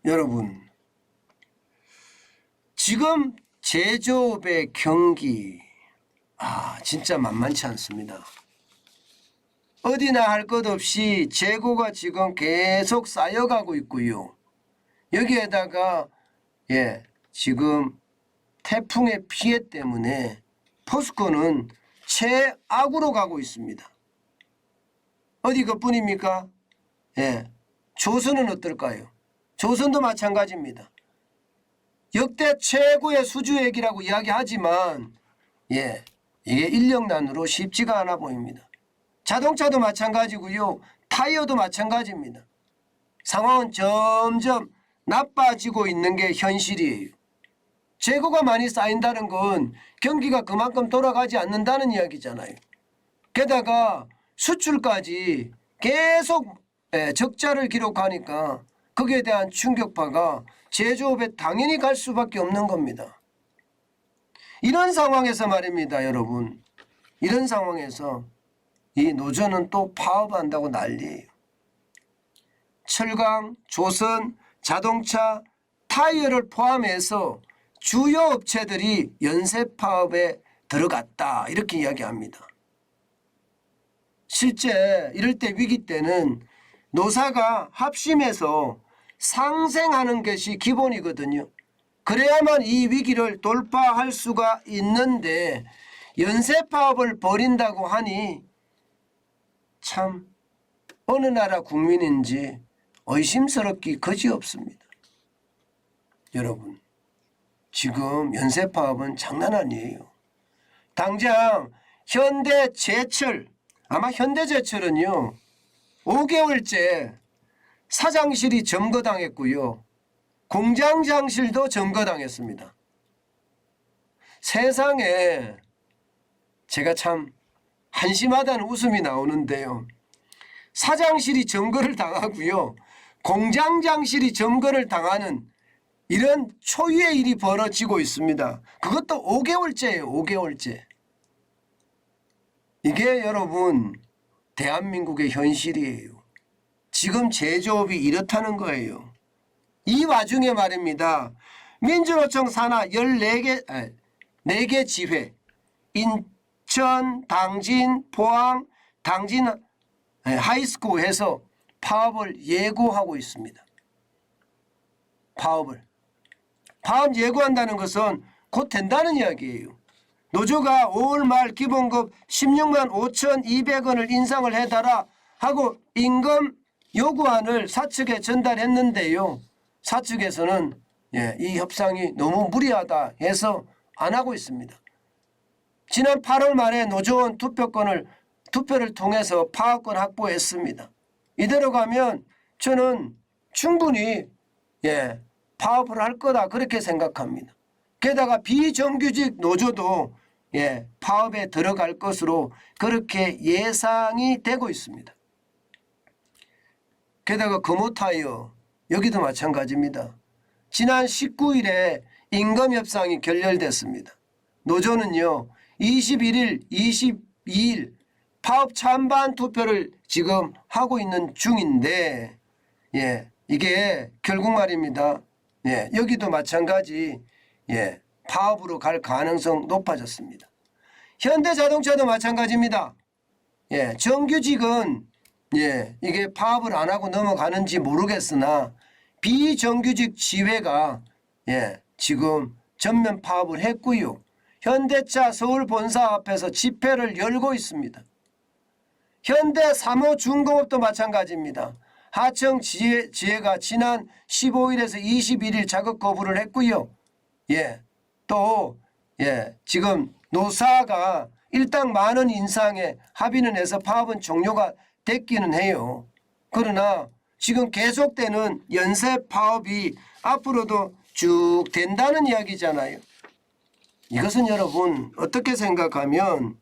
여러분, 지금 제조업의 경기 진짜 만만치 않습니다. 어디나 할 것 없이 재고가 지금 계속 쌓여가고 있고요. 여기에다가 지금 태풍의 피해 때문에 포스코는 최악으로 가고 있습니다. 어디 그뿐입니까? 조선은 어떨까요? 조선도 마찬가지입니다. 역대 최고의 수주액이라고 이야기하지만 이게 인력난으로 쉽지가 않아 보입니다. 자동차도 마찬가지고요. 타이어도 마찬가지입니다. 상황은 점점 나빠지고 있는 게 현실이에요. 재고가 많이 쌓인다는 건 경기가 그만큼 돌아가지 않는다는 이야기잖아요. 게다가 수출까지 계속 적자를 기록하니까 거기에 대한 충격파가 제조업에 당연히 갈 수밖에 없는 겁니다. 이런 상황에서 말입니다, 여러분. 이런 상황에서 이 노조는 또 파업한다고 난리예요. 철강, 조선, 자동차, 타이어를 포함해서 주요 업체들이 연쇄 파업에 들어갔다 이렇게 이야기합니다. 실제 이럴 때 위기 때는 노사가 합심해서 상생하는 것이 기본이거든요. 그래야만 이 위기를 돌파할 수가 있는데 연쇄 파업을 벌인다고 하니 참 어느 나라 국민인지 의심스럽기 그지없습니다. 여러분, 지금 연쇄 파업은 장난 아니에요. 당장 현대제철, 아마 현대제철은요 5개월째 사장실이 점거당했고요. 공장장실도 점거당했습니다. 세상에 제가 참 한심하다는 웃음이 나오는데요. 사장실이 점거를 당하고요. 공장장실이 점거를 당하는 이런 초유의 일이 벌어지고 있습니다. 그것도 5개월째예요. 5개월째. 이게 여러분 대한민국의 현실이에요. 지금 제조업이 이렇다는 거예요. 이 와중에 말입니다. 민주노총 산하 4개 지회, 인천, 당진, 포항, 당진 하이스쿨에서 파업을 예고하고 있습니다. 파업 예고한다는 것은 곧 된다는 이야기예요. 노조가 5월 말 기본급 16만 5,200원을 인상을 해달라 하고 임금 요구안을 사측에 전달했는데요. 사측에서는 이 협상이 너무 무리하다 해서 안 하고 있습니다. 지난 8월 말에 노조원 투표를 통해서 파업권 확보했습니다. 이대로 가면 저는 충분히 파업을 할 거다 그렇게 생각합니다. 게다가 비정규직 노조도 파업에 들어갈 것으로 그렇게 예상이 되고 있습니다. 게다가 금호타이어 여기도 마찬가지입니다. 지난 19일에 임금협상이 결렬됐습니다. 노조는요 21일, 22일 파업 찬반 투표를 지금 하고 있는 중인데 이게 결국 말입니다. 여기도 마찬가지 파업으로 갈 가능성 높아졌습니다. 현대자동차도 마찬가지입니다. 정규직은 이게 파업을 안 하고 넘어가는지 모르겠으나 비정규직 지회가 지금 전면 파업을 했고요. 현대차 서울 본사 앞에서 집회를 열고 있습니다. 현대 사모중공업도 마찬가지입니다. 하청 지회가 지난 15일에서 21일 작업 거부를 했고요. 또 지금 노사가 일당 10,000원 인상에 합의는 해서 파업은 종료가 됐기는 해요. 그러나 지금 계속되는 연쇄 파업이 앞으로도 쭉 된다는 이야기잖아요. 이것은 여러분 어떻게 생각하면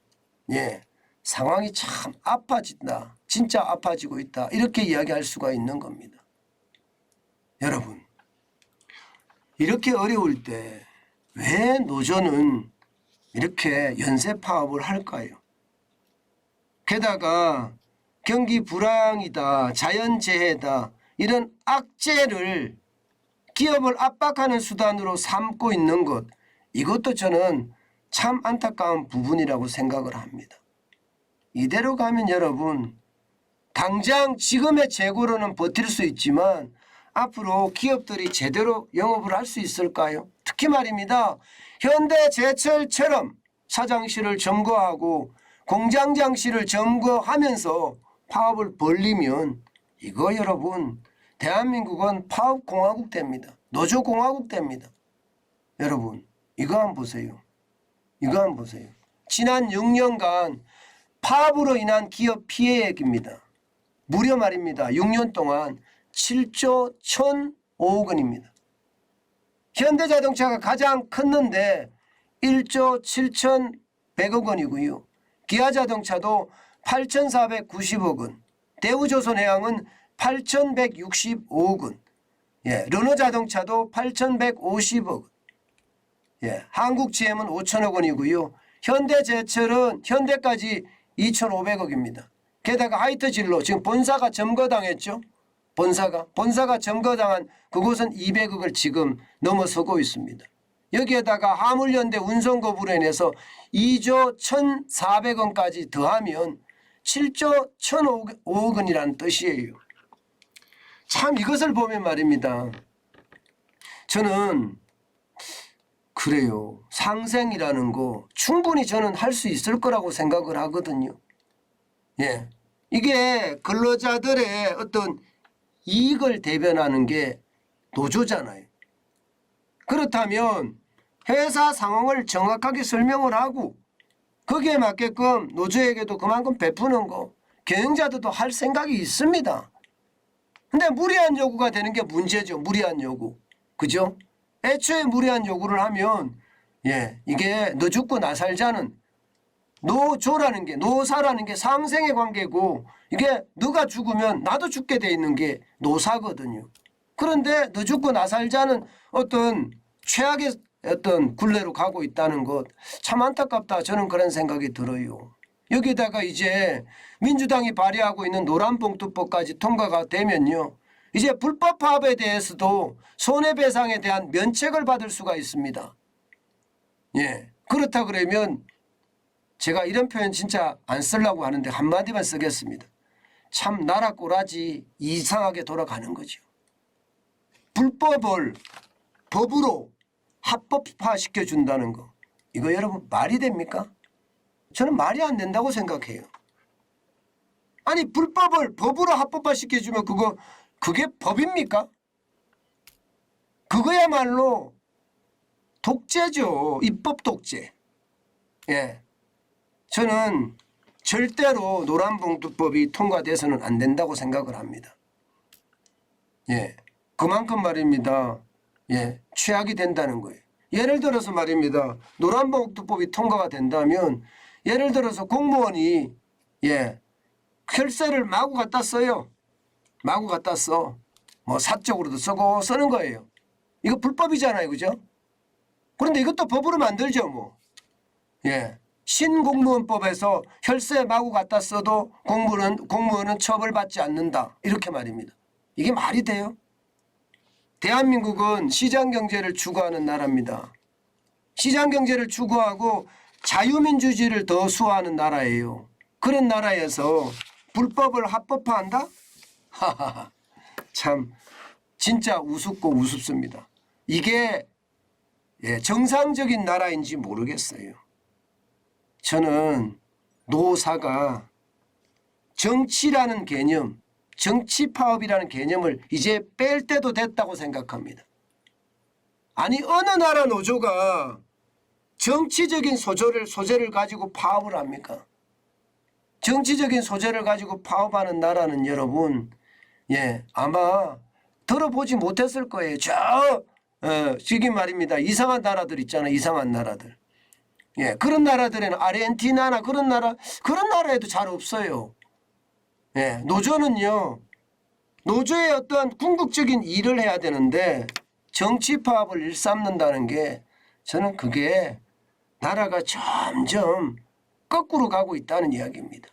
상황이 참 아파진다. 진짜 아파지고 있다. 이렇게 이야기할 수가 있는 겁니다. 여러분 이렇게 어려울 때 왜 노조는 이렇게 연쇄 파업을 할까요? 게다가 경기 불황이다, 자연재해다 이런 악재를 기업을 압박하는 수단으로 삼고 있는 것, 이것도 저는 참 안타까운 부분이라고 생각을 합니다. 이대로 가면 여러분 당장 지금의 재고로는 버틸 수 있지만 앞으로 기업들이 제대로 영업을 할 수 있을까요? 특히 말입니다. 현대제철처럼 사장실을 점거하고 공장장실을 점거하면서 파업을 벌리면 이거 여러분 대한민국은 파업공화국 됩니다. 노조공화국 됩니다. 여러분 이거 한번 보세요. 이거 한번 보세요. 지난 6년간 파업으로 인한 기업 피해액입니다. 무려 말입니다. 6년 동안 7조 1,005억 원입니다. 현대자동차가 가장 컸는데 1조 7,100억 원이고요. 기아자동차도 8,490억 원, 대우조선해양은 8,165억 원, 르노자동차도 8,150억 원, 한국GM은 5천억 원이고요. 현대제철은 현대까지 2,500억입니다. 게다가 하이트진로 지금 본사가 점거당했죠. 본사가 점거당한 그곳은 200억을 지금 넘어서고 있습니다. 여기에다가 화물연대 운송거부로 인해서 2조 1,400원까지 더하면 7조 1,005억 원이라는 뜻이에요. 참 이것을 보면 말입니다. 저는 그래요. 상생이라는 거 충분히 저는 할 수 있을 거라고 생각을 하거든요. 이게 근로자들의 어떤 이익을 대변하는 게 노조잖아요. 그렇다면 회사 상황을 정확하게 설명을 하고 거기에 맞게끔 노조에게도 그만큼 베푸는 거 경영자들도 할 생각이 있습니다. 근데 무리한 요구가 되는 게 문제죠. 무리한 요구. 그죠? 애초에 무리한 요구를 하면 이게 너 죽고 나 살자는 노조라는 게 노사라는 게 상생의 관계고 이게 너가 죽으면 나도 죽게 돼 있는 게 노사거든요. 그런데 너 죽고 나 살자는 어떤 최악의 어떤 굴레로 가고 있다는 것 참 안타깝다. 저는 그런 생각이 들어요. 여기다가 이제 민주당이 발의하고 있는 노란봉투법까지 통과가 되면요. 이제 불법 파업에 대해서도 손해배상에 대한 면책을 받을 수가 있습니다. 그렇다 그러면 제가 이런 표현 진짜 안 쓰려고 하는데 한마디만 쓰겠습니다. 참 나라 꼬라지 이상하게 돌아가는 거죠. 불법을 법으로 합법화시켜준다는 거. 이거 여러분 말이 됩니까? 저는 말이 안 된다고 생각해요. 아니 불법을 법으로 합법화시켜주면 그게 법입니까? 그거야말로 독재죠. 입법 독재. 저는 절대로 노란봉투법이 통과돼서는 안 된다고 생각을 합니다. 그만큼 말입니다. 최악이 된다는 거예요. 예를 들어서 말입니다. 노란봉투법이 통과가 된다면 예를 들어서 공무원이 혈세를 마구 갖다 써요. 마구 갖다 써. 뭐 사적으로도 쓰고 쓰는 거예요. 이거 불법이잖아요. 그죠? 그런데 이것도 법으로 만들죠. 뭐. 신공무원법에서 혈세 마구 갖다 써도 공무원은 처벌받지 않는다. 이렇게 말입니다. 이게 말이 돼요? 대한민국은 시장경제를 추구하는 나라입니다. 시장경제를 추구하고 자유민주주의를 더 수호하는 나라예요. 그런 나라에서 불법을 합법화한다? 하하하. 참 진짜 우습고 우습습니다. 이게 정상적인 나라인지 모르겠어요. 저는 노사가 정치라는 개념, 정치파업이라는 개념을 이제 뺄 때도 됐다고 생각합니다. 아니 어느 나라 노조가 정치적인 소재를 가지고 파업을 합니까? 정치적인 소재를 가지고 파업하는 나라는 여러분 아마 들어보지 못했을 거예요. 지금 말입니다. 이상한 나라들 있잖아요. 이상한 나라들. 그런 나라들에는 아르헨티나나 그런 나라에도 잘 없어요. 노조는요. 노조의 어떤 궁극적인 일을 해야 되는데 정치 파업을 일삼는다는 게 저는 그게 나라가 점점 거꾸로 가고 있다는 이야기입니다.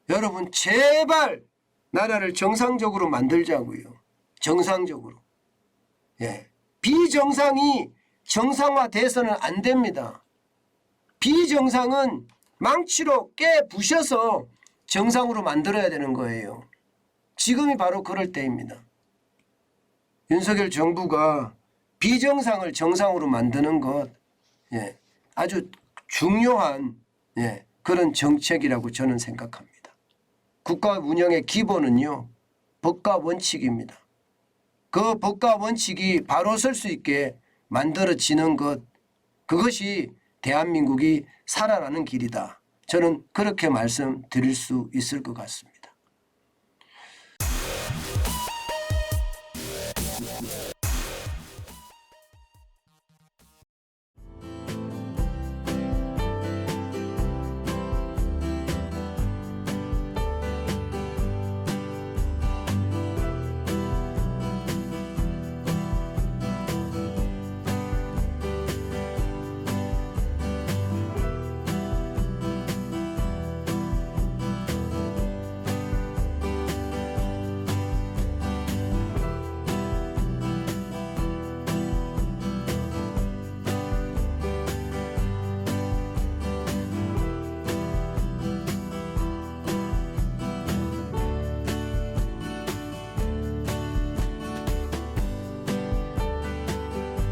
여러분 제발 나라를 정상적으로 만들자고요. 정상적으로. 예. 비정상이 정상화돼서는 안 됩니다. 비정상은 망치로 깨부셔서 정상으로 만들어야 되는 거예요. 지금이 바로 그럴 때입니다. 윤석열 정부가 비정상을 정상으로 만드는 것, 예, 아주 중요한 그런 정책이라고 저는 생각합니다. 국가 운영의 기본은요, 법과 원칙입니다. 그 법과 원칙이 바로 설 수 있게 만들어지는 것, 그것이 대한민국이 살아나는 길이다. 저는 그렇게 말씀드릴 수 있을 것 같습니다.